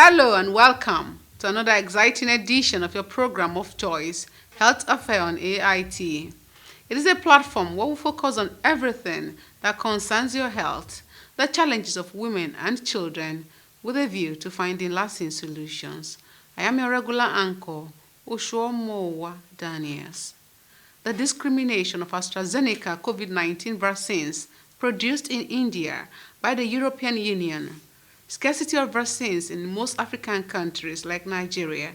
Hello and welcome to another exciting edition of your program of choice, Health Affair on AIT. It is a platform where we focus on everything that concerns your health, the challenges of women and children, with a view to finding lasting solutions. I am your regular anchor, Oshuomowa Daniels. The discrimination of AstraZeneca COVID-19 vaccines produced in India by the European Union, scarcity of vaccines in most African countries like Nigeria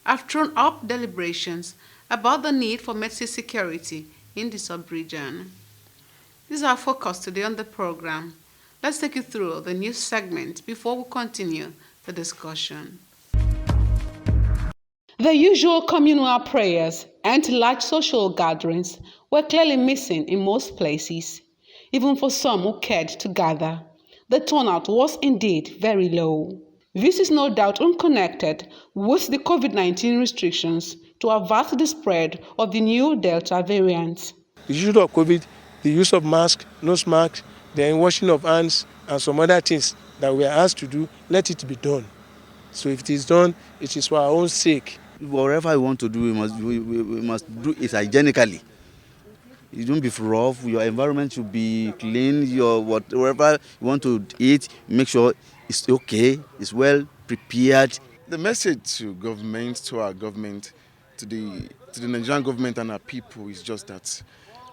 have thrown up deliberations about the need for medicine security in the sub-region. This is our focus today on the program. Let's take you through the news segment before we continue the discussion. The usual communal prayers and large social gatherings were clearly missing in most places, even for some who cared to gather. The turnout was indeed very low. This is no doubt unconnected with the COVID-19 restrictions to avert the spread of the new Delta variant. The issue of COVID, the use of mask, nose mask, the washing of hands, and some other things that we are asked to do, let it be done. So if it is done, it is for our own sake. Whatever we want to do, we must do it hygienically. You don't be rough, your environment should be clean, whatever you want to eat, make sure it's okay, it's well prepared. The message to government, to our government, to the Nigerian government and our people is just that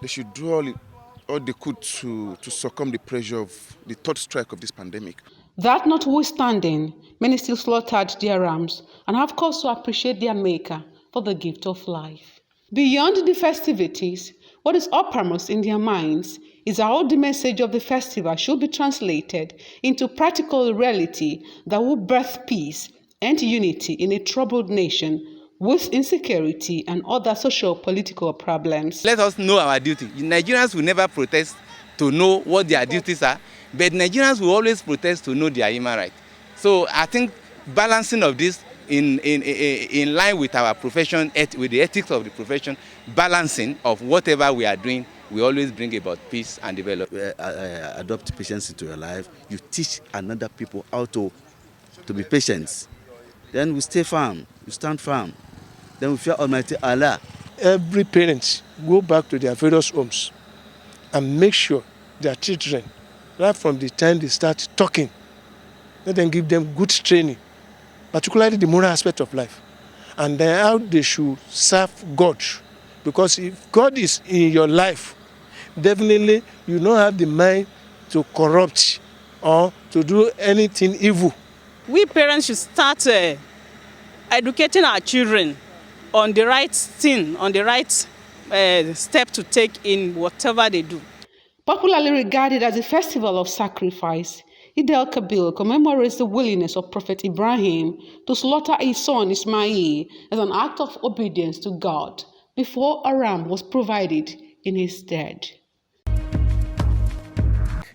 they should do all they could to succumb the pressure of the third strike of this pandemic. That notwithstanding, many still slaughtered their rams and have cause to appreciate their maker for the gift of life. Beyond the festivities, what is uppermost in their minds is how the message of the festival should be translated into practical reality that will birth peace and unity in a troubled nation with insecurity and other social-political problems. Let us know our duty. Nigerians will never protest to know what their duties are, but Nigerians will always protest to know their human rights. So I think balancing of this in line with our profession, with the ethics of the profession, balancing of whatever we are doing, we always bring about peace and development. Adopt patience into your life. You teach another people how to be patient. Then we stay firm, we stand firm. Then we fear Almighty Allah. Every parent go back to their various homes and make sure their children, right from the time they start talking, let them give them good training, particularly the moral aspect of life, and then how they should serve God. Because if God is in your life, definitely you don't have the mind to corrupt or to do anything evil. We parents should start educating our children on the right thing, on the right step to take in whatever they do. Popularly regarded as a festival of sacrifice, Eid al-Kabir commemorates the willingness of Prophet Ibrahim to slaughter his son Ismail as an act of obedience to God before a ram was provided in his stead.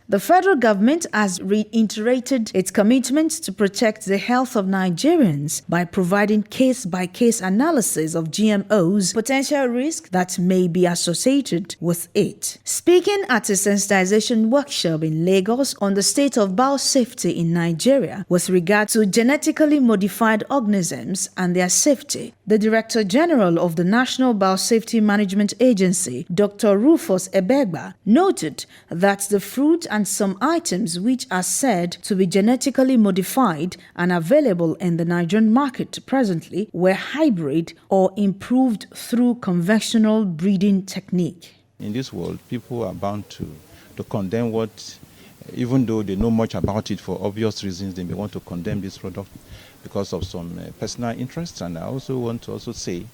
The federal government has reiterated its commitment to protect the health of Nigerians by providing case-by-case analysis of GMOs, potential risks that may be associated with it. Speaking at a sensitization workshop in Lagos on the state of biosafety in Nigeria with regard to genetically modified organisms and their safety, the Director General of the National Biosafety Management Agency, Dr. Rufus Ebegba, noted that the fruit and some items which are said to be genetically modified and available in the Nigerian market presently were hybrid or improved through conventional breeding technique. In this world, people are bound to condemn what, even though they know much about it for obvious reasons, they may want to condemn this product because of some personal interests. And I also want to say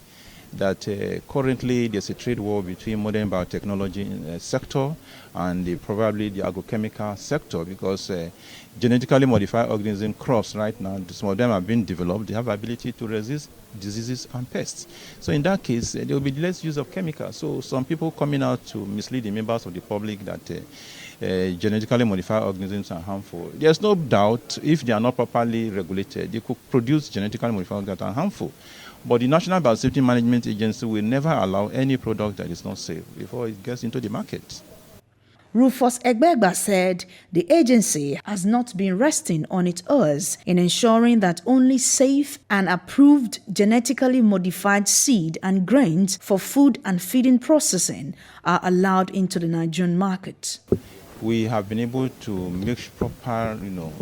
that currently there's a trade war between modern biotechnology sector and probably the agrochemical sector, because genetically modified organism crops right now, some of them have been developed, they have ability to resist diseases and pests. So in that case, there will be less use of chemicals. So some people coming out to mislead the members of the public that genetically modified organisms are harmful. There's no doubt if they are not properly regulated, they could produce genetically modified organisms that are harmful. But the National Biosafety Management Agency will never allow any product that is not safe before it gets into the market. Rufus Egbegba said the agency has not been resting on its oars in ensuring that only safe and approved genetically modified seed and grains for food and feeding processing are allowed into the Nigerian market. We have been able to make proper,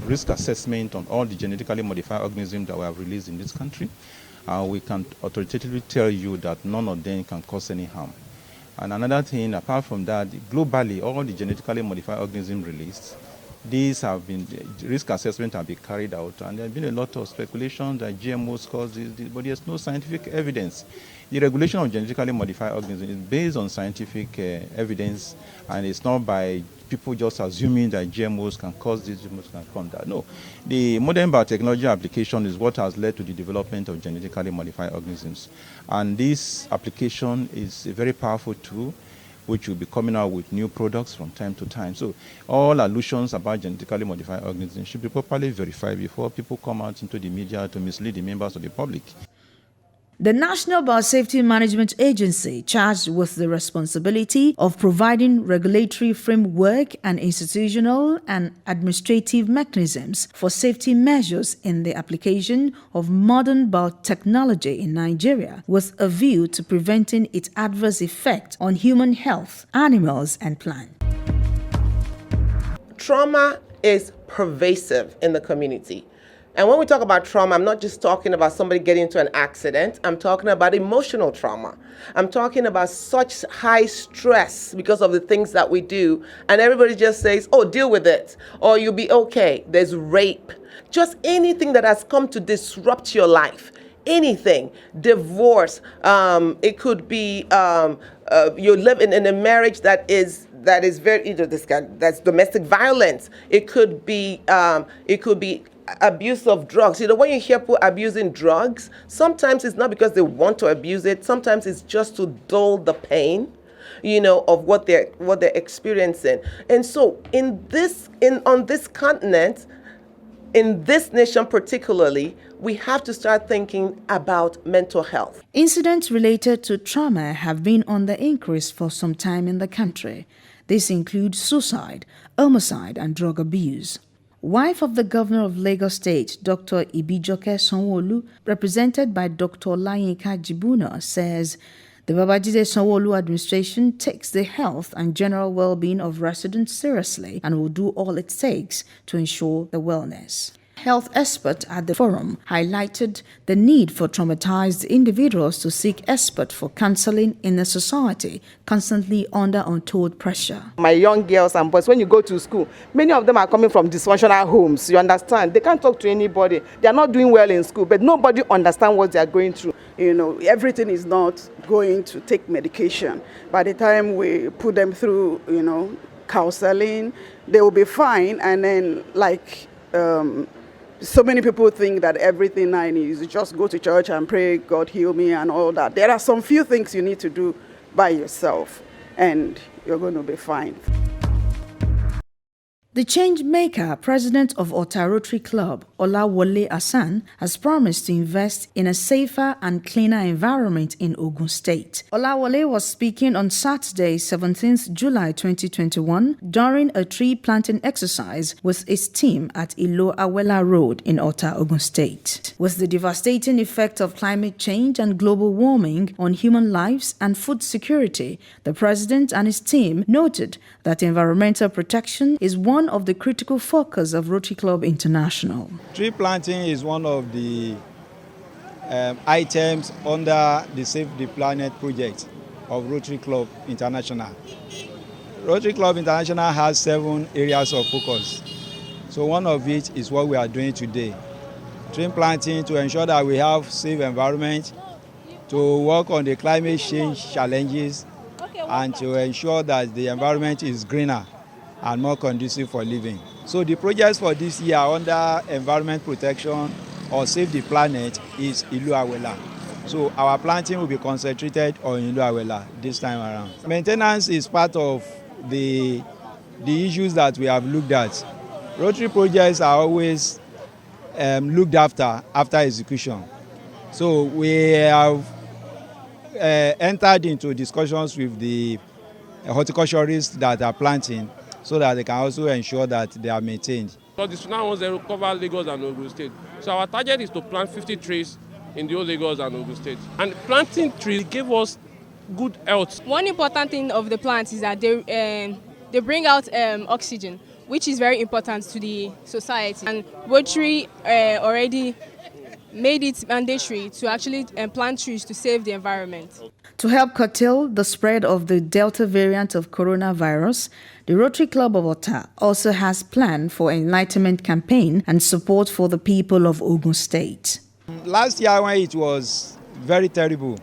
risk assessment on all the genetically modified organisms that we have released in this country. We can authoritatively tell you that none of them can cause any harm. And another thing, apart from that, globally, all the genetically modified organisms released, these have been, risk assessment have been carried out, and there have been a lot of speculation that GMOs cause this, but there's no scientific evidence. The regulation of genetically modified organisms is based on scientific evidence, and it's not by people just assuming that GMOs can cause this, GMOs can cause that. No. The modern biotechnology application is what has led to the development of genetically modified organisms. And this application is a very powerful tool which will be coming out with new products from time to time. So all allusions about genetically modified organisms should be properly verified before people come out into the media to mislead the members of the public. The National Biosafety Management Agency, charged with the responsibility of providing regulatory framework and institutional and administrative mechanisms for safety measures in the application of modern biotechnology in Nigeria, with a view to preventing its adverse effect on human health, animals, and plants. Trauma is pervasive in the community. And when we talk about trauma, I'm not just talking about somebody getting into an accident. I'm talking about emotional trauma. I'm talking about such high stress because of the things that we do. And everybody just says, oh, deal with it, or you'll be okay. There's rape. Just anything that has come to disrupt your life. Anything. Divorce. It could be you're living in a marriage that is very, that's domestic violence. It could be abuse of drugs. When you hear people abusing drugs, sometimes it's not because they want to abuse it. Sometimes it's just to dull the pain, of what they're experiencing. And so on this continent, in this nation particularly, we have to start thinking about mental health. Incidents related to trauma have been on the increase for some time in the country. This includes suicide, homicide, and drug abuse. Wife of the Governor of Lagos State, Dr. Ibijoke Sanwo-Olu, represented by Dr. Layinka Jibuna, says the Babajide Sanwo-Olu administration takes the health and general well-being of residents seriously and will do all it takes to ensure their wellness. Health expert at the forum highlighted the need for traumatized individuals to seek expert for counseling in a society constantly under untold pressure. My young girls and boys, when you go to school, many of them are coming from dysfunctional homes. You understand? They can't talk to anybody. They are not doing well in school, but nobody understands what they are going through. Everything is not going to take medication. By the time we put them through, counseling, they will be fine. And then, so many people think that everything I need is just go to church and pray, God heal me and all that. There are some few things you need to do by yourself, and you're going to be fine. The change maker, president of ROTARY Club, Olawole Hassan, has promised to invest in a safer and cleaner environment in Ogun State. Olawole was speaking on Saturday, 17th July 2021, during a tree planting exercise with his team at Ilo Awela Road in Ota, Ogun State. With the devastating effect of climate change and global warming on human lives and food security, the president and his team noted that environmental protection is one of the critical focus of Rotary Club International. Tree planting is one of the items under the Save the Planet project of Rotary Club International. Rotary Club International has 7 areas of focus. So one of it is what we are doing today. Tree planting to ensure that we have safe environment, to work on the climate change challenges, and to ensure that the environment is greener and more conducive for living. So the projects for this year under environment protection or Save the Planet is Ilu Awela. So our planting will be concentrated on Ilu Awela this time around. Maintenance is part of the issues that we have looked at. Rotary projects are always looked after execution. So we have entered into discussions with the horticulturists that are planting so that they can also ensure that they are maintained. Because the tsunami wants to cover Lagos and Ogun State. So our target is to plant 50 trees in the old Lagos and Ogun State. And planting trees gave us good health. One important thing of the plants is that they bring out oxygen, which is very important to the society. And ROTARY already made it mandatory to actually plant trees to save the environment. To help curtail the spread of the Delta variant of coronavirus, the Rotary Club of Ota also has planned for an enlightenment campaign and support for the people of Ogun State. Last year when it was very terrible,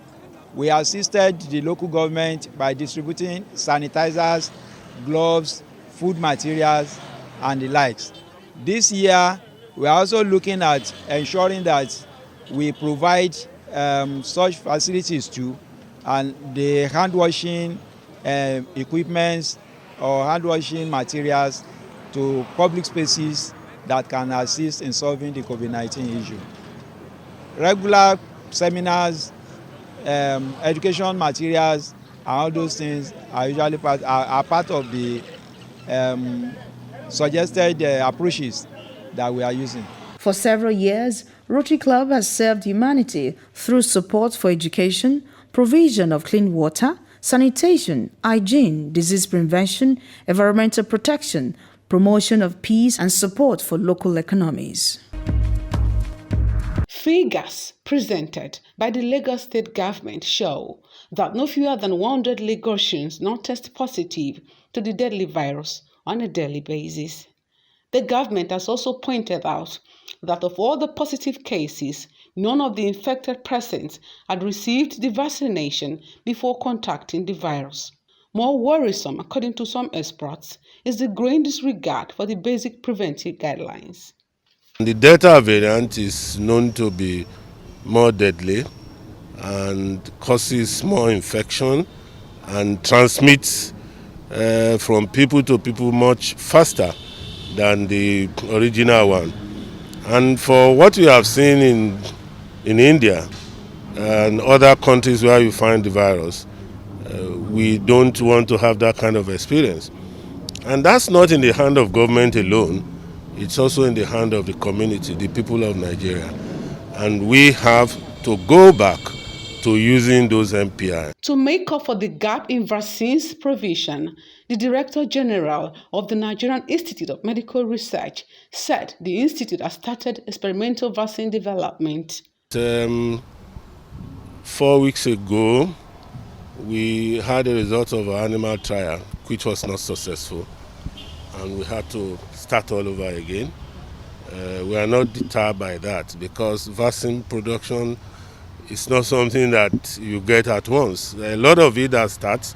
we assisted the local government by distributing sanitizers, gloves, food materials, and the likes. This year, we are also looking at ensuring that we provide such facilities too, and the hand washing equipments or hand washing materials to public spaces that can assist in solving the COVID-19 issue. Regular seminars, education materials, and all those things are usually part of the suggested approaches that we are using. For several years, Rotary Club has served humanity through support for education, provision of clean water, sanitation, hygiene, disease prevention, environmental protection, promotion of peace, and support for local economies. Figures presented by the Lagos State government show that no fewer than 100 Lagosians now test positive to the deadly virus on a daily basis. The government has also pointed out that of all the positive cases, none of the infected persons had received the vaccination before contacting the virus. More worrisome, according to some experts, is the growing disregard for the basic preventive guidelines. The Delta variant is known to be more deadly and causes more infection and transmits from people to people much faster than the original one. And for what we have seen in India and other countries where you find the virus, we don't want to have that kind of experience. And that's not in the hand of government alone. It's also in the hand of the community, the people of Nigeria. And we have to go back to using those MPI. To make up for the gap in vaccines provision, the Director General of the Nigerian Institute of Medical Research said the institute has started experimental vaccine development. 4 weeks ago, we had a result of our animal trial, which was not successful, and we had to start all over again. We are not deterred by that because vaccine production is not something that you get at once. A lot of it that starts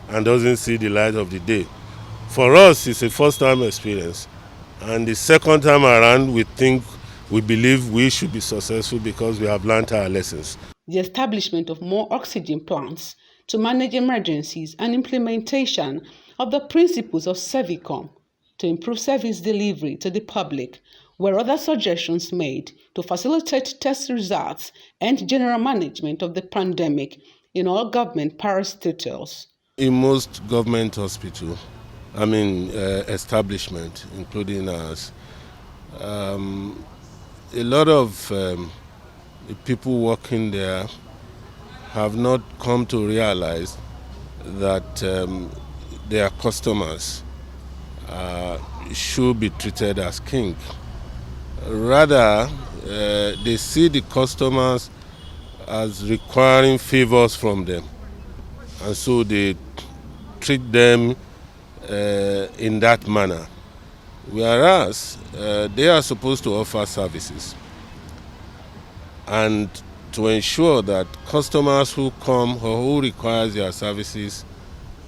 and doesn't see the light of the day. For us, it's a first-time experience, and the second time around, we believe we should be successful because we have learned our lessons. The establishment of more oxygen plants to manage emergencies and implementation of the principles of Servicom to improve service delivery to the public were other suggestions made to facilitate test results and general management of the pandemic in all government parastatals. In most government hospitals, establishment, including ours, a lot of the people working there have not come to realize that their customers should be treated as king. Rather, they see the customers as requiring favors from them, and so they treat them in that manner. Whereas they are supposed to offer services and to ensure that customers who come or who require their services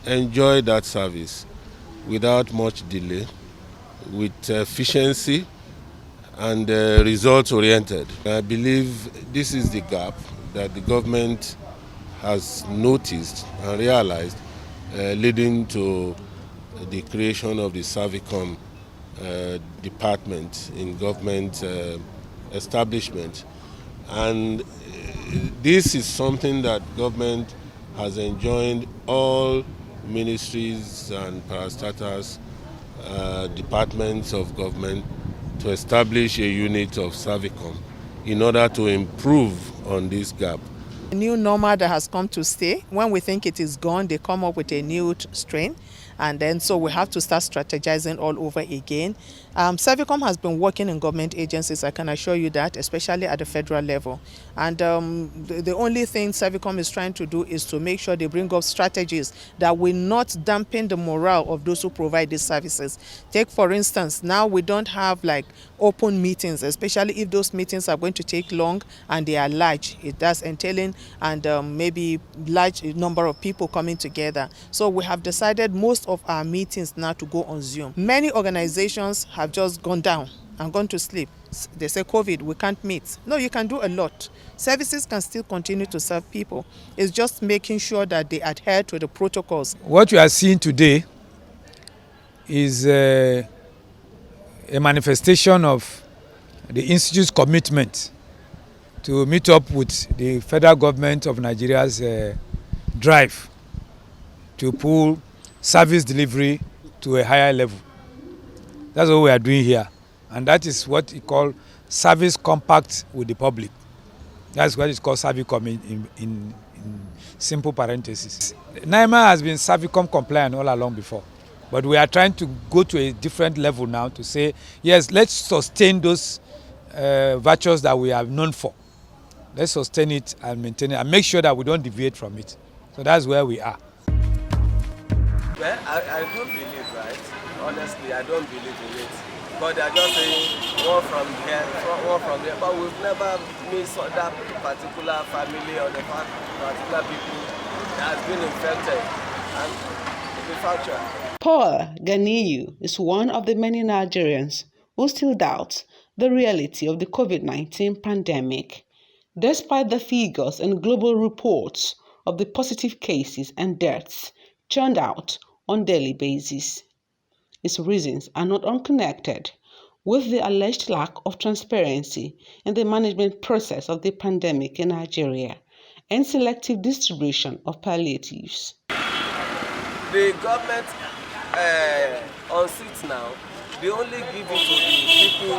enjoy that service without much delay, with efficiency and results-oriented. I believe this is the gap that the government has noticed and realized, leading to the creation of the Servicom department in government establishment. And this is something that government has enjoined all ministries and parastatals departments of government to establish a unit of Servicom in order to improve on this gap. A new normal that has come to stay. When we think it is gone, they come up with a new strain. And then so we have to start strategizing all over again. Servicom has been working in government agencies, I can assure you that, especially at the federal level. And the only thing Servicom is trying to do is to make sure they bring up strategies that will not dampen the morale of those who provide these services. Take, for instance, now we don't have like open meetings, especially if those meetings are going to take long and they are large. It does entailing and maybe large number of people coming together. So we have decided most of our meetings now to go on Zoom. Many organizations have just gone down and gone to sleep. They say, COVID, we can't meet. No, you can do a lot. Services can still continue to serve people. It's just making sure that they adhere to the protocols. What you are seeing today is a manifestation of the Institute's commitment to meet up with the federal government of Nigeria's drive to pull service delivery to a higher level. That's what we are doing here. And that is what we call service compact with the public. That's what is called Servicom in simple parentheses. NAIP has been Servicom compliant all along before. But we are trying to go to a different level now to say, yes, let's sustain those virtues that we are known for. Let's sustain it and maintain it and make sure that we don't deviate from it. So that's where we are. Well, I don't believe, right? Honestly, I don't believe in it. But they're just saying one from here, one from there. But we've never missed that particular family or the particular people that has been infected. And the factual. Paul Ganiyu is one of the many Nigerians who still doubt the reality of the COVID-19 pandemic, despite the figures and global reports of the positive cases and deaths churned out on daily basis. His reasons are not unconnected with the alleged lack of transparency in the management process of the pandemic in Nigeria and selective distribution of palliatives. The government on seat now, they only give it to the people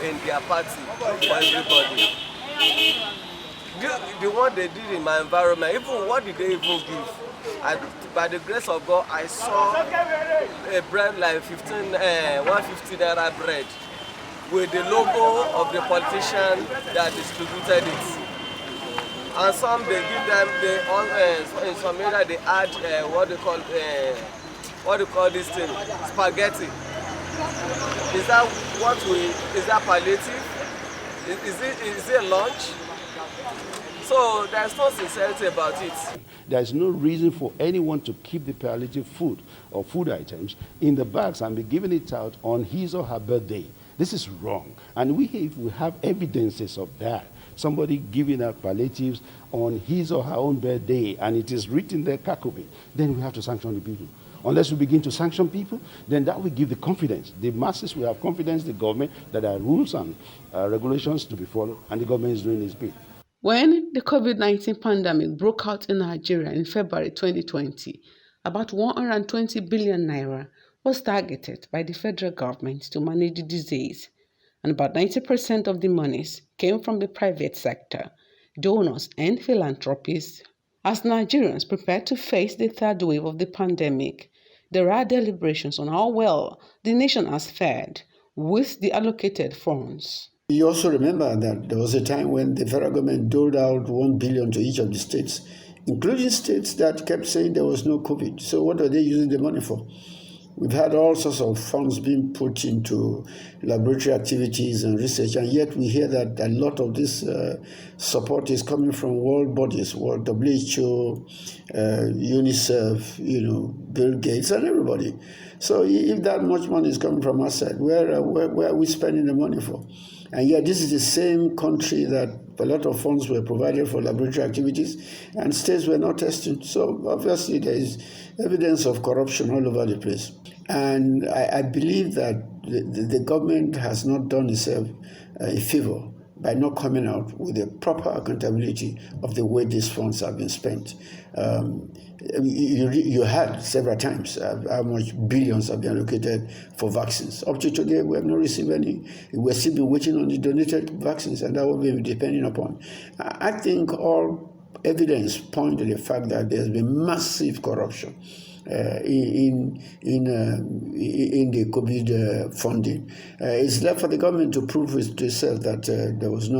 in their party for everybody. The one they did in my environment, even what did they even give? By the grace of God, I saw a bread like 150 naira bread with the logo of the politician that distributed it. And some they give them in some area they add what they call this thing, spaghetti. Is that palliative? Is it lunch? So there's no sincerity about it. There's no reason for anyone to keep the palliative food or food items in the bags and be giving it out on his or her birthday. This is wrong. And we have evidences of that. Somebody giving out palliatives on his or her own birthday and it is written there, Kakobe, then we have to sanction the people. Unless we begin to sanction people, then that will give the confidence. The masses will have confidence, the government, that there are rules and regulations to be followed, and the government is doing its bit. When the COVID-19 pandemic broke out in Nigeria in February 2020, about 120 billion naira was targeted by the federal government to manage the disease, and about 90% of the monies came from the private sector, donors and philanthropists. As Nigerians prepare to face the third wave of the pandemic, there are deliberations on how well the nation has fared with the allocated funds. You also remember that there was a time when the federal government doled out 1 billion to each of the states, including states that kept saying there was no COVID. So what are they using the money for? We've had all sorts of funds being put into laboratory activities and research, and yet we hear that a lot of this support is coming from world bodies, World WHO, UNICEF, Bill Gates, and everybody. So if that much money is coming from outside, where are we spending the money for? And yet this is the same country that a lot of funds were provided for laboratory activities and states were not testing. So obviously there is evidence of corruption all over the place. And I believe that the government has not done itself a favor by not coming out with a proper accountability of the way these funds have been spent. You heard several times how much billions have been allocated for vaccines. Up to today, we have not received any. We're still been waiting on the donated vaccines, and that will be depending upon. I think all evidence point to the fact that there's been massive corruption in the COVID funding. It's left for the government to prove it to itself that there was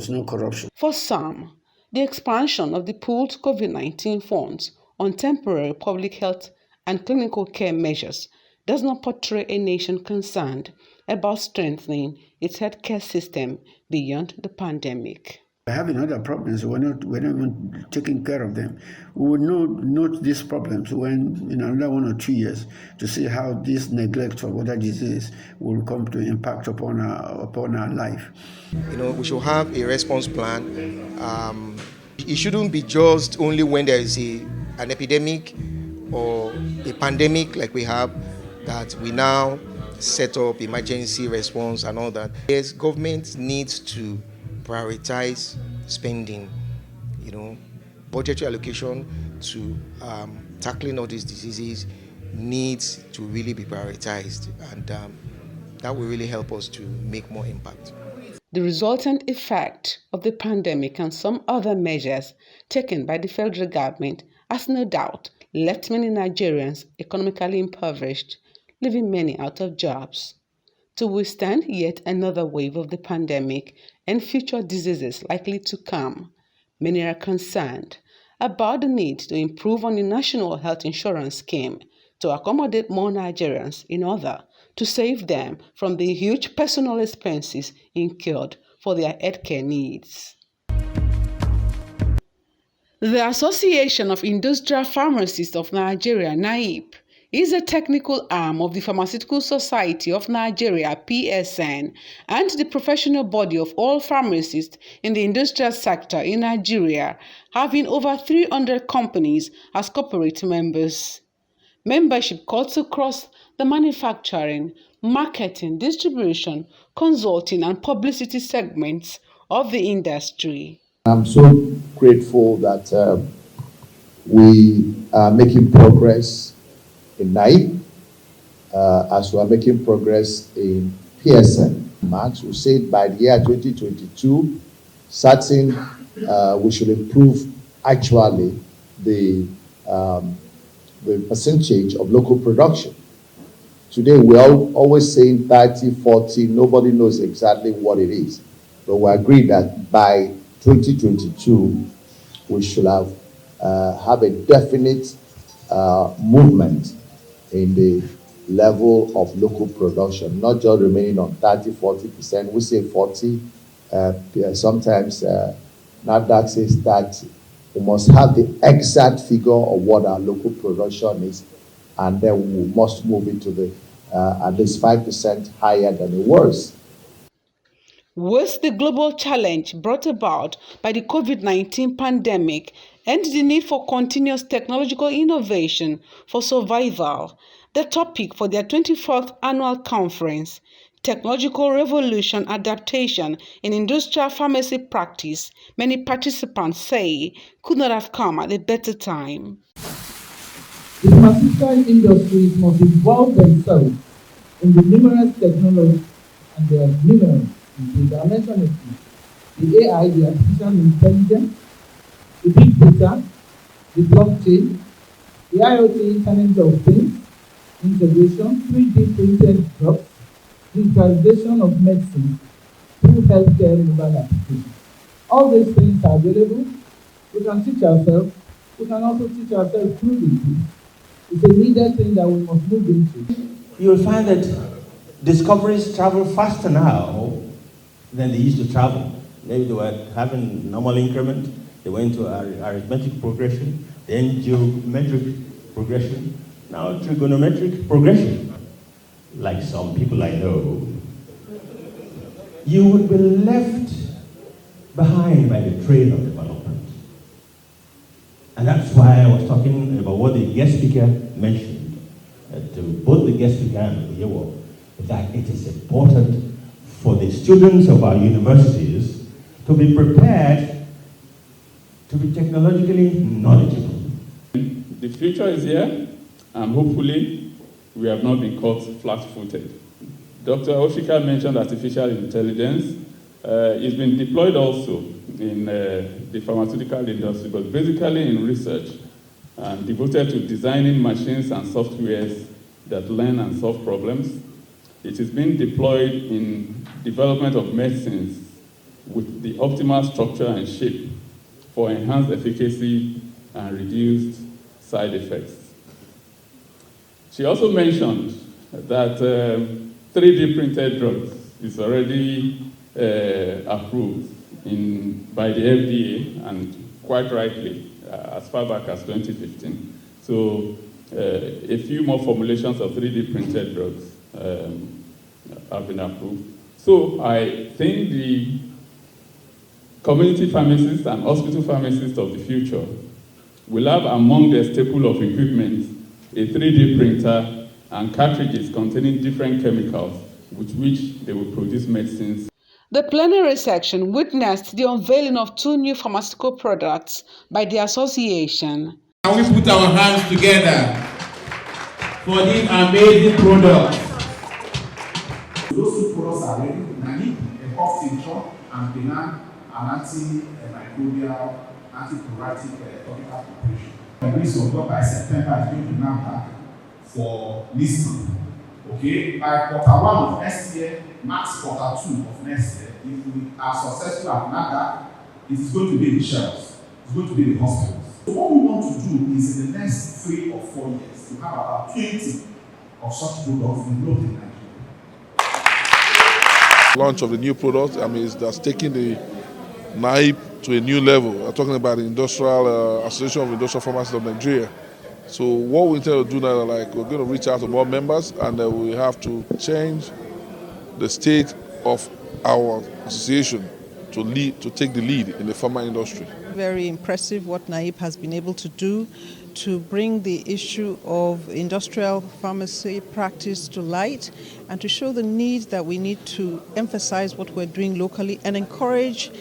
no corruption. For some, the expansion of the pooled COVID-19 funds on temporary public health and clinical care measures does not portray a nation concerned about strengthening its healthcare system beyond the pandemic. We're having other problems. We're not even taking care of them. We will note these problems when in another 1 or 2 years to see how this neglect of other diseases will come to impact upon our life. We should have a response plan. It shouldn't be just only when there is an epidemic or a pandemic like we have that we now set up emergency response and all that. Yes, government needs to prioritize spending, budgetary allocation to tackling all these diseases needs to really be prioritized, and that will really help us to make more impact. The resultant effect of the pandemic and some other measures taken by the federal government has no doubt left many Nigerians economically impoverished, leaving many out of jobs. To withstand yet another wave of the pandemic and future diseases likely to come, many are concerned about the need to improve on the National Health Insurance Scheme to accommodate more Nigerians in order to save them from the huge personal expenses incurred for their healthcare needs. The Association of Industrial Pharmacists of Nigeria, NAIP, is a technical arm of the Pharmaceutical Society of Nigeria, PSN, and the professional body of all pharmacists in the industrial sector in Nigeria, having over 300 companies as corporate members. Membership cuts across the manufacturing, marketing, distribution, consulting, and publicity segments of the industry. I'm so grateful that we are making progress in NAIP, as we are making progress in PSN. Marx will say by the year 2022, we should improve actually the percentage of local production. Today, we are always saying 30, 40, nobody knows exactly what it is. But we agree that by 2022, we should have a definite movement in the level of local production, not just remaining on 30, 40%. We say 40, sometimes NAFDAC says 30. We must have the exact figure of what our local production is, and then we must move into the at least 5% higher than it was. With the global challenge brought about by the COVID-19 pandemic and the need for continuous technological innovation for survival, the topic for their 24th annual conference, Technological Revolution Adaptation in Industrial Pharmacy Practice, many participants say could not have come at a better time. The pharmaceutical industries must involve themselves in the numerous technologies, and there are numerous. I mentioned it. The AI, the artificial intelligence, the big data, the blockchain, the IoT, Internet of Things, integration, 3D printed drugs, digitalization of medicine through healthcare mobile applications. All these things are available. We can teach ourselves. We can also teach ourselves through this. It's a needed thing that we must move into. You'll find that discoveries travel faster now than they used to travel. Maybe they were having normal increment, they went to arithmetic progression, then geometric progression, now trigonometric progression. Like some people I know, you would be left behind by the train of development. And that's why I was talking about what the guest speaker mentioned, to both the guest speaker and the Yewo, that it is important for the students of our universities to be prepared to be technologically knowledgeable. The future is here, and hopefully we have not been caught flat-footed. Dr. Oshika mentioned artificial intelligence. It's been deployed also in the pharmaceutical industry, but basically in research, and devoted to designing machines and softwares that learn and solve problems. It is being deployed in development of medicines with the optimal structure and shape for enhanced efficacy and reduced side effects. She also mentioned that 3D printed drugs is already approved by the FDA, and quite rightly, as far back as 2015. So a few more formulations of 3D printed drugs have been approved. So I think the community pharmacists and hospital pharmacists of the future will have among their staple of equipment a 3D printer and cartridges containing different chemicals with which they will produce medicines. The plenary section witnessed the unveiling of 2 new pharmaceutical products by the association. Can we put our hands together for these amazing products? Those 2 products are ready: NAIP, a cough tincture, and Penan, an antimicrobial, antipruritic topical preparation. The grace of God, by September is going to NAIP for listing. Okay, by Q1 of next year, max Q2 of next year, if we are successful at NADA, it is going to be in the shelves. It's going to be in the hospitals. So what we want to do is in the next 3 or 4 years to have about 20 of such products developed in Nigeria. Launch of the new product, that's taking the NAIP to a new level. We're talking about the Industrial Association of Industrial Pharmacists of Nigeria. So what we intend to do now, we're going to reach out to more members, and we have to change the state of our association to take the lead in the pharma industry. Very impressive what NAIP has been able to do to bring the issue of industrial pharmacy practice to light and to show the need that we need to emphasize what we're doing locally and encourage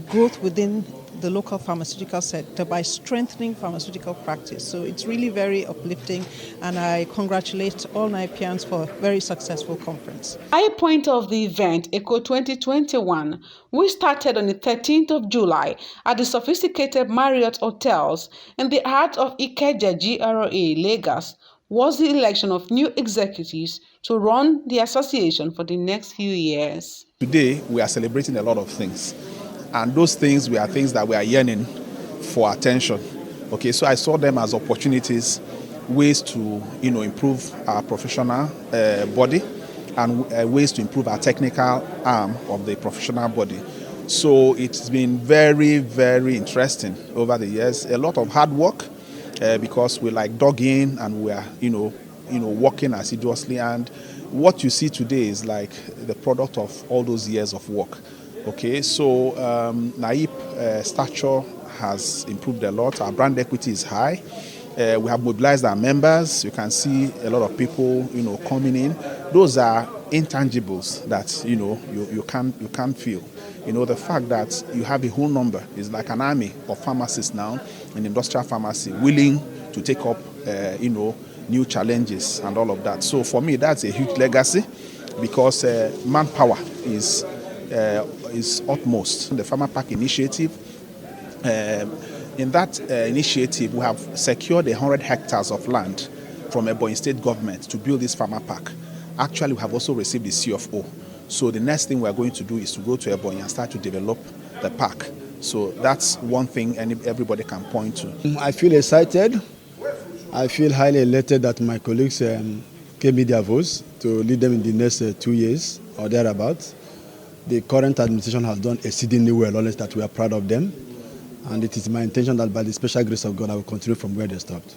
growth within the local pharmaceutical sector by strengthening pharmaceutical practice. So it's really very uplifting, and I congratulate all NAIPians for a very successful conference. High point of the event, ECO 2021, which started on the 13th of July at the sophisticated Marriott hotels in the heart of Ikeja GRA, Lagos, was the election of new executives to run the association for the next few years. Today, we are celebrating a lot of things. And those things were things that we are yearning for attention. Okay, so I saw them as opportunities, ways to improve our professional body, and ways to improve our technical arm of the professional body. So it's been very, very interesting over the years. A lot of hard work because we dug in and we are working assiduously. And what you see today is like the product of all those years of work. Okay, so NAIP stature has improved a lot. Our brand equity is high. We have mobilized our members. You can see a lot of people, coming in. Those are intangibles that you can't feel. The fact that you have a whole number is like an army of pharmacists now in industrial pharmacy willing to take up, new challenges and all of that. So for me, that's a huge legacy because manpower is utmost. The Pharma Park initiative, in that initiative, we have secured 100 hectares of land from Ebonyi State government to build this Pharma Park. Actually, we have also received the CFO. So the next thing we are going to do is to go to Ebonyi and start to develop the park. So that's one thing everybody can point to. I feel excited. I feel highly elated that my colleagues gave me their votes to lead them in the next 2 years or thereabouts. The current administration has done exceedingly well, honestly, that we are proud of them. And it is my intention that by the special grace of God, I will continue from where they stopped.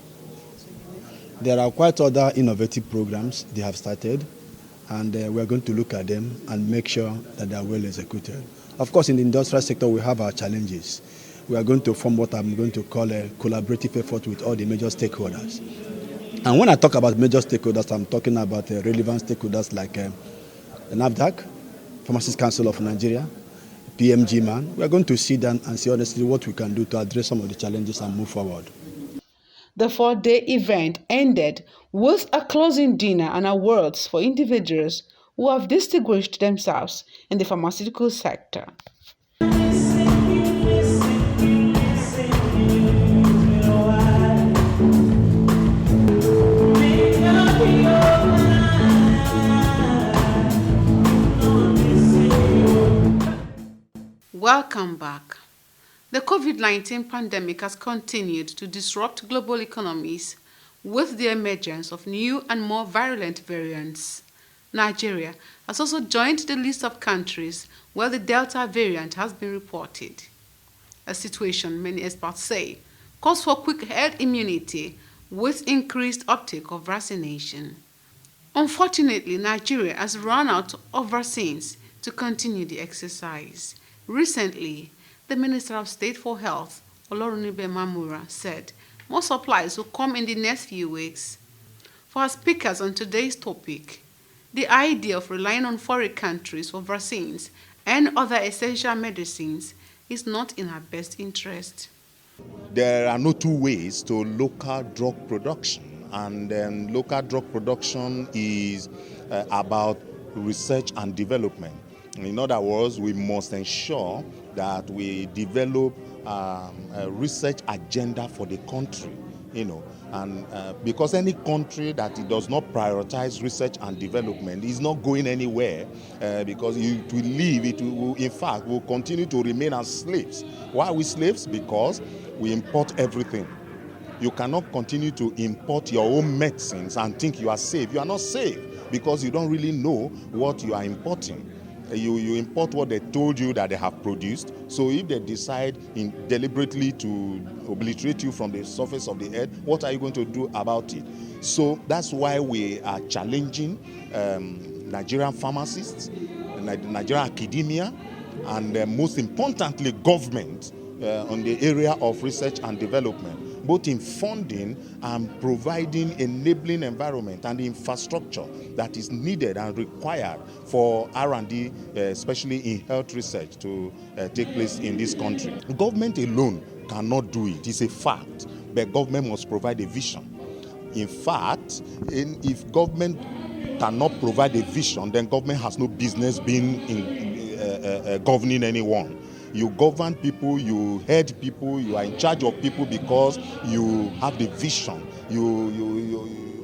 There are quite other innovative programs they have started, and we are going to look at them and make sure that they are well executed. Of course, in the industrial sector, we have our challenges. We are going to form what I'm going to call a collaborative effort with all the major stakeholders. And when I talk about major stakeholders, I'm talking about relevant stakeholders like the NAFDAC, Pharmacists Council of Nigeria, PMG man. We are going to sit down and see honestly what we can do to address some of the challenges and move forward. The 4-day event ended with a closing dinner and awards for individuals who have distinguished themselves in the pharmaceutical sector. Welcome back. The COVID-19 pandemic has continued to disrupt global economies with the emergence of new and more virulent variants. Nigeria has also joined the list of countries where the Delta variant has been reported. A situation many experts say calls for quick herd immunity with increased uptake of vaccination. Unfortunately, Nigeria has run out of vaccines to continue the exercise. Recently, the Minister of State for Health, Olorunnibe Mamura, said more supplies will come in the next few weeks. For our speakers on today's topic, the idea of relying on foreign countries for vaccines and other essential medicines is not in our best interest. There are no two ways to local drug production, and local drug production is about research and development. In other words, we must ensure that we develop a research agenda for the country, and because any country that it does not prioritize research and development is not going anywhere, because it will leave, it will, in fact, will continue to remain as slaves. Why are we slaves? Because we import everything. You cannot continue to import your own medicines and think you are safe. You are not safe because you don't really know what you are importing. You import what they told you that they have produced. So if they decide deliberately to obliterate you from the surface of the earth, what are you going to do about it? So that's why we are challenging Nigerian pharmacists, Nigerian academia, and most importantly, government on the area of research and development, both in funding and providing enabling environment and infrastructure that is needed and required for R&D, especially in health research, to take place in this country. Government alone cannot do it. It's a fact, but government must provide a vision. In fact, if government cannot provide a vision, then government has no business being governing anyone. You govern people, you head people, you are in charge of people because you have the vision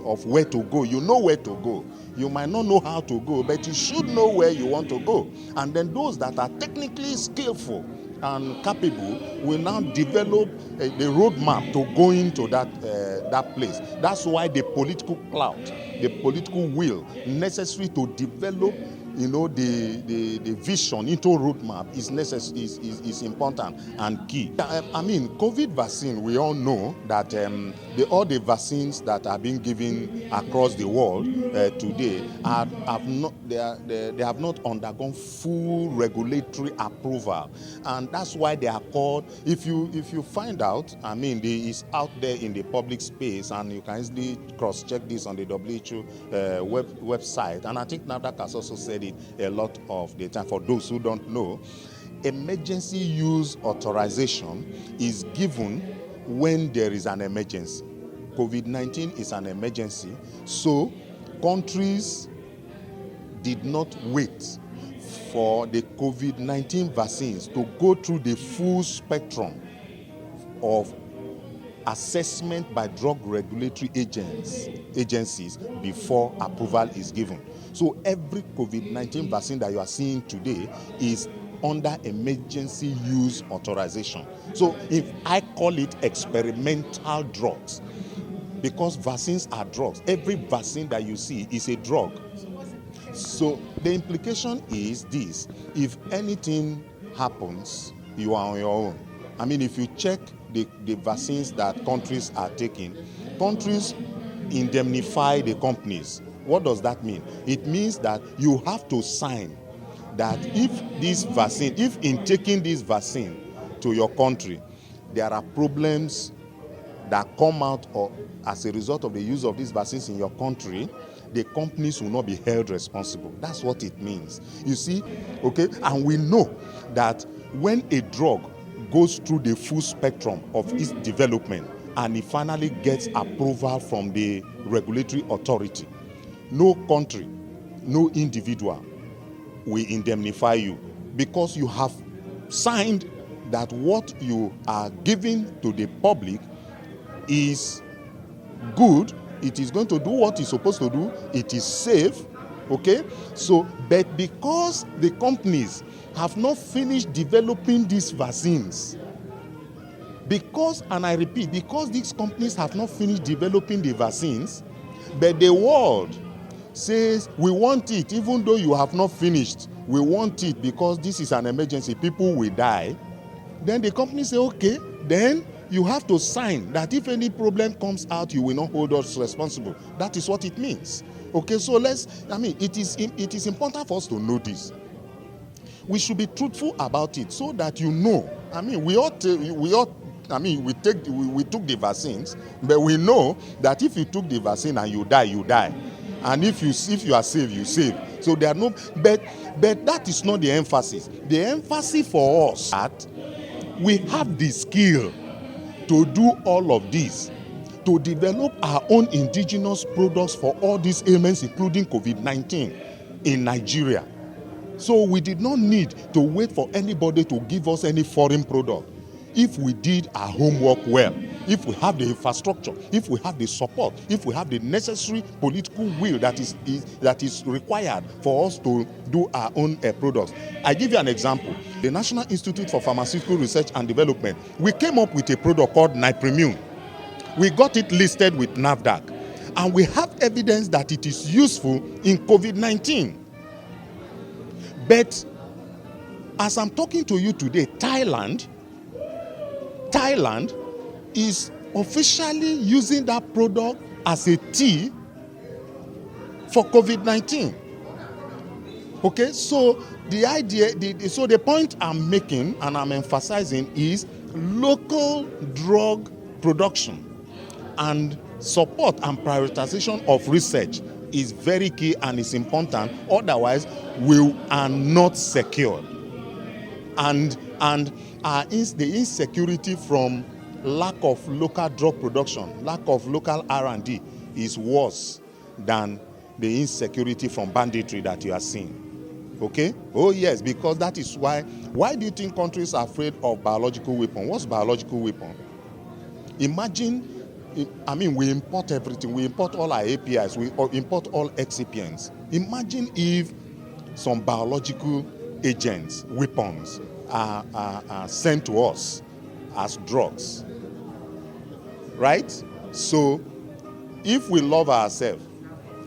of where to go. You know where to go. You might not know how to go, but you should know where you want to go. And then those that are technically skillful and capable will now develop the roadmap to go into that place. That's why the political clout, the political will necessary to develop the vision into roadmap is important and key. I mean, COVID vaccine, we all know that all the vaccines that are being given across the world today they have not undergone full regulatory approval, and that's why they are called. If you find out, I mean, it's out there in the public space, and you can easily cross-check this on the WHO website, and I think NAFDAC has also said it a lot of the time. For those who don't know, emergency use authorization is given when there is an emergency. COVID-19 is an emergency, so countries did not wait for the COVID-19 vaccines to go through the full spectrum of assessment by drug regulatory agencies before approval is given. So every COVID-19 vaccine that you are seeing today is under emergency use authorization. So if I call it experimental drugs, because vaccines are drugs, every vaccine that you see is a drug. So the implication is this: if anything happens, you are on your own. I mean, if you check the vaccines that countries are taking, countries indemnify the companies. What does that mean? It means that you have to sign that if in taking this vaccine to your country, there are problems that come out as a result of the use of these vaccines in your country, the companies will not be held responsible. That's what it means. You see, okay? And we know that when a drug goes through the full spectrum of its development and it finally gets approval from the regulatory authority, no country, no individual will indemnify you, because you have signed that what you are giving to the public is good, it is going to do what it's supposed to do, it is safe, okay? So, but because the companies have not finished developing these vaccines, because, and I repeat, because these companies have not finished developing the vaccines, but the world says, we want it, even though you have not finished, we want it because this is an emergency, people will die, then the company say, okay, then you have to sign that if any problem comes out, you will not hold us responsible. That is what it means. Okay, so it is important for us to know this. We should be truthful about it so that you know. We took the vaccines, but we know that if you took the vaccine and you die, you die. And if you are safe, you save. So there are no, but that is not the emphasis. The emphasis for us that we have the skill to do all of this, to develop our own indigenous products for all these ailments, including COVID-19 in Nigeria. So we did not need to wait for anybody to give us any foreign product. If we did our homework well, if we have the infrastructure, if we have the support, if we have the necessary political will that is required for us to do our own products. I give you an example. The National Institute for Pharmaceutical Research and Development, we came up with a product called NAIP. We got it listed with NAFDAC, and we have evidence that it is useful in COVID-19. But as I'm talking to you today, Thailand is officially using that product as a tea for COVID-19. Okay, so the point I'm making and I'm emphasizing is local drug production and support and prioritization of research is very key and is important. Otherwise, we are not secured. And the insecurity from lack of local drug production, lack of local R&D is worse than the insecurity from banditry that you are seeing. Okay? Oh yes, because that is why do you think countries are afraid of biological weapon? What's biological weapon? Imagine, we import everything. We import all our APIs. We import all excipients. Imagine if some biological agents, weapons, are sent to us as drugs. Right? So, if we love ourselves,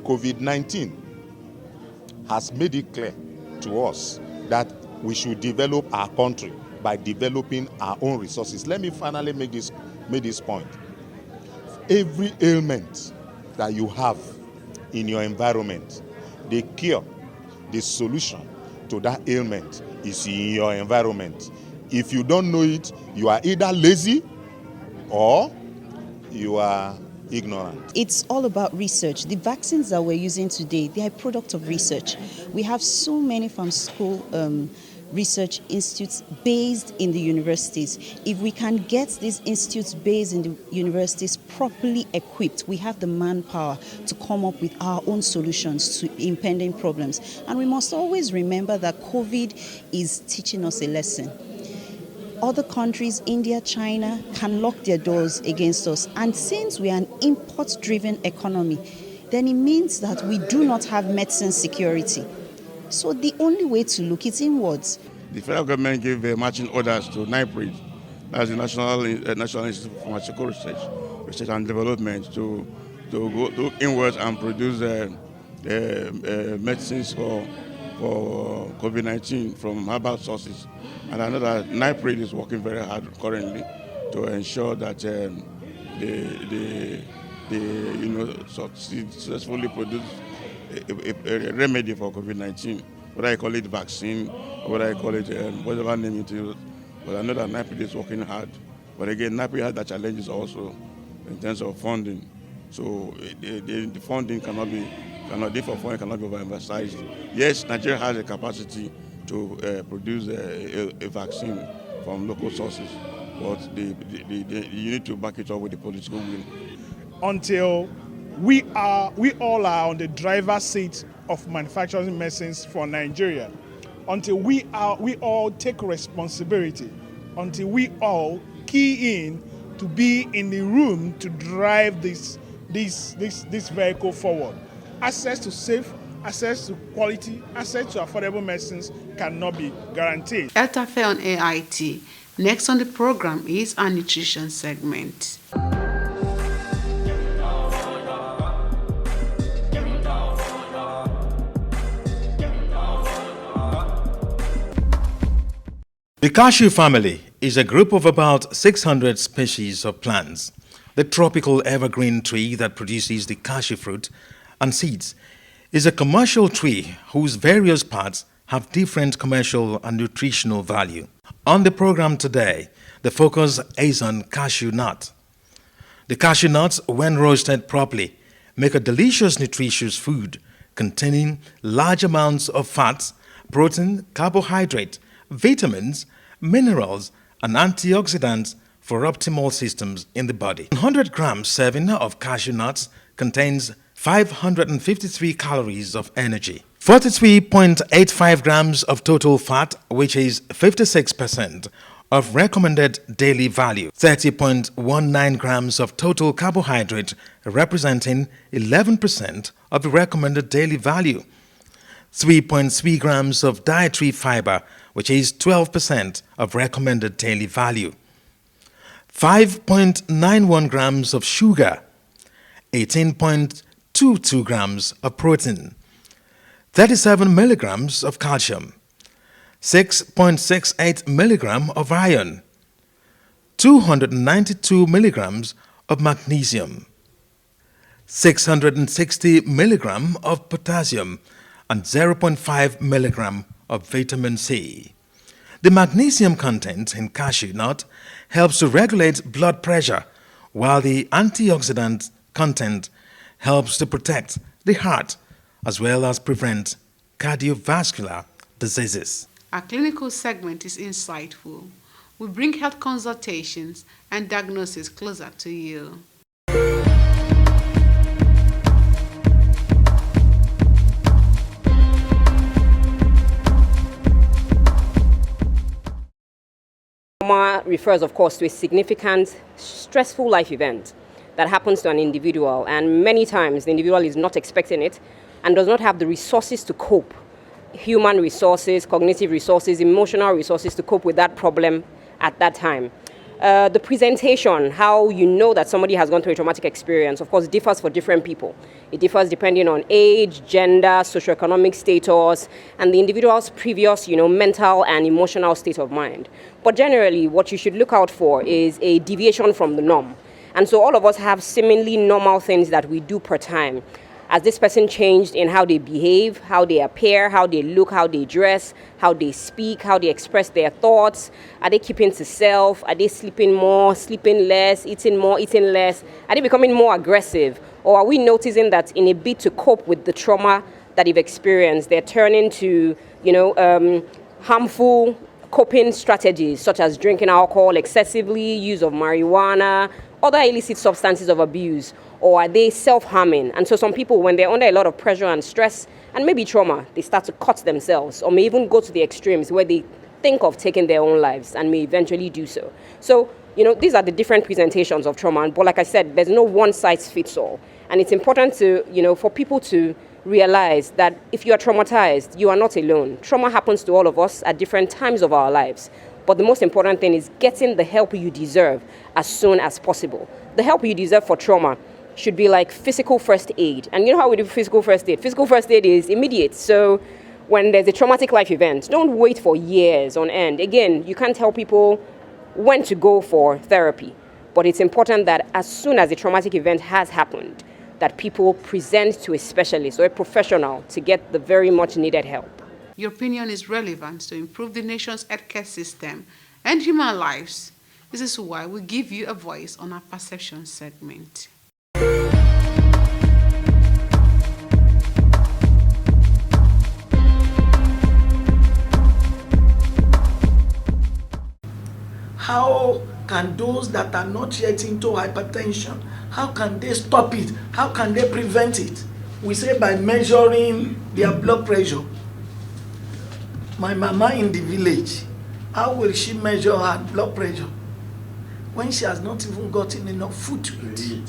COVID-19 has made it clear to us that we should develop our country by developing our own resources. Let me finally make this point. Every ailment that you have in your environment, the cure, the solution to that ailment is in your environment. If you don't know it, you are either lazy or you are ignorant. It's all about research. The vaccines that we're using today, they are a product of research. We have so many pharmaceutical research institutes based in the universities. If we can get these institutes based in the universities properly equipped, we have the manpower to come up with our own solutions to impending problems. And we must always remember that COVID is teaching us a lesson. Other countries, India, China, can lock their doors against us. And since we are an import-driven economy, then it means that we do not have medicine security. So the only way to look is inwards. The federal government gave matching orders to NAIP, that's the National Institute for Pharmaceutical Research and Development, to go inwards and produce medicines for COVID-19 from herbal sources. And I know that NAIP is working very hard currently to ensure that they successfully produce a remedy for COVID-19. Whether I call it vaccine, or whether I call it whatever name it is. But I know that NAIP is working hard. But again, NAIP has the challenges also in terms of funding. So the funding cannot be overemphasized. Yes, Nigeria has a capacity to produce a vaccine from local sources, but you need to back it up with the political will. Until we all are on the driver's seat of manufacturing medicines for Nigeria, until we all take responsibility, until we all key in to be in the room to drive this vehicle forward. Access to safe, access to quality, access to affordable medicines cannot be guaranteed. Health Affair on AIT. Next on the program is our nutrition segment. The cashew family is a group of about 600 species of plants. The tropical evergreen tree that produces the cashew fruit and seeds is a commercial tree whose various parts have different commercial and nutritional value. On the program today, the focus is on cashew nut. The cashew nuts, when roasted properly, make a delicious nutritious food containing large amounts of fats, protein, carbohydrate, vitamins, minerals, and antioxidants for optimal systems in the body. 100 grams serving of cashew nuts contains 553 calories of energy, 43.85 grams of total fat, which is 56% of recommended daily value, 30.19 grams of total carbohydrate, representing 11% of the recommended daily value, 3.3 grams of dietary fiber, which is 12% of recommended daily value, 5.91 grams of sugar, 18.22 grams of protein, 37 milligrams of calcium, 6.68 milligram of iron, 292 milligrams of magnesium, 660 milligram of potassium, and 0.5 milligram of vitamin C. The magnesium content in cashew nut helps to regulate blood pressure, while the antioxidant content helps to protect the heart as well as prevent cardiovascular diseases. Our clinical segment is insightful. We bring health consultations and diagnosis closer to you. Trauma refers, of course, to a significant, stressful life event that happens to an individual, and many times the individual is not expecting it and does not have the resources to cope. Human resources, cognitive resources, emotional resources to cope with that problem at that time. The presentation, how you know that somebody has gone through a traumatic experience, of course, differs for different people. It differs depending on age, gender, socioeconomic status, and the individual's previous, mental and emotional state of mind. But generally, what you should look out for is a deviation from the norm. And so all of us have seemingly normal things that we do per time. Has this person changed in how they behave, how they appear, how they look, how they dress, how they speak, how they express their thoughts? Are they keeping to self? Are they sleeping more, sleeping less, eating more, eating less? Are they becoming more aggressive? Or are we noticing that in a bid to cope with the trauma that they've experienced, they're turning to, harmful coping strategies such as drinking alcohol excessively, use of marijuana, other illicit substances of abuse? Or are they self-harming? And so some people, when they're under a lot of pressure and stress and maybe trauma, they start to cut themselves or may even go to the extremes where they think of taking their own lives and may eventually do so. So, these are the different presentations of trauma. But like I said, there's no one size fits all. And it's important to, for people to realize that if you are traumatized, you are not alone. Trauma happens to all of us at different times of our lives. But the most important thing is getting the help you deserve as soon as possible. The help you deserve for trauma should be like physical first aid. And you know how we do physical first aid? Physical first aid is immediate. So when there's a traumatic life event, don't wait for years on end. Again, you can't tell people when to go for therapy. But it's important that as soon as a traumatic event has happened, that people present to a specialist or a professional to get the very much needed help. Your opinion is relevant to improve the nation's healthcare system and human lives. This is why we give you a voice on our perception segment. How can those that are not yet into hypertension, how can they stop it? How can they prevent it? We say by measuring their blood pressure. My mama in the village, how will she measure her blood pressure when she has not even gotten enough food to eat?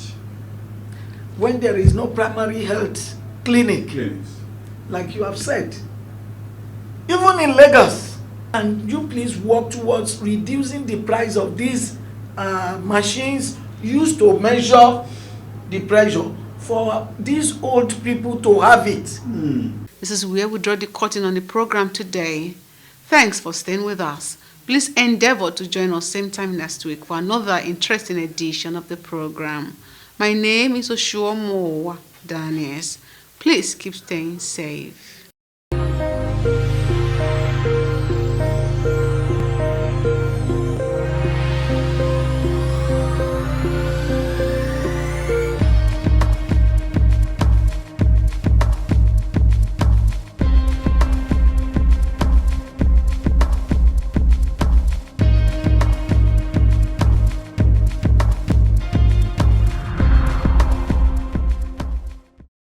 When there is no primary health clinic, like you have said. Even in Lagos, and you please work towards reducing the price of these machines used to measure the pressure for these old people to have it. This is where we draw the curtain on the program today. Thanks for staying with us. Please endeavor to join us same time next week for another interesting edition of the program. My name is Oshuomo Daniels. Please keep staying safe.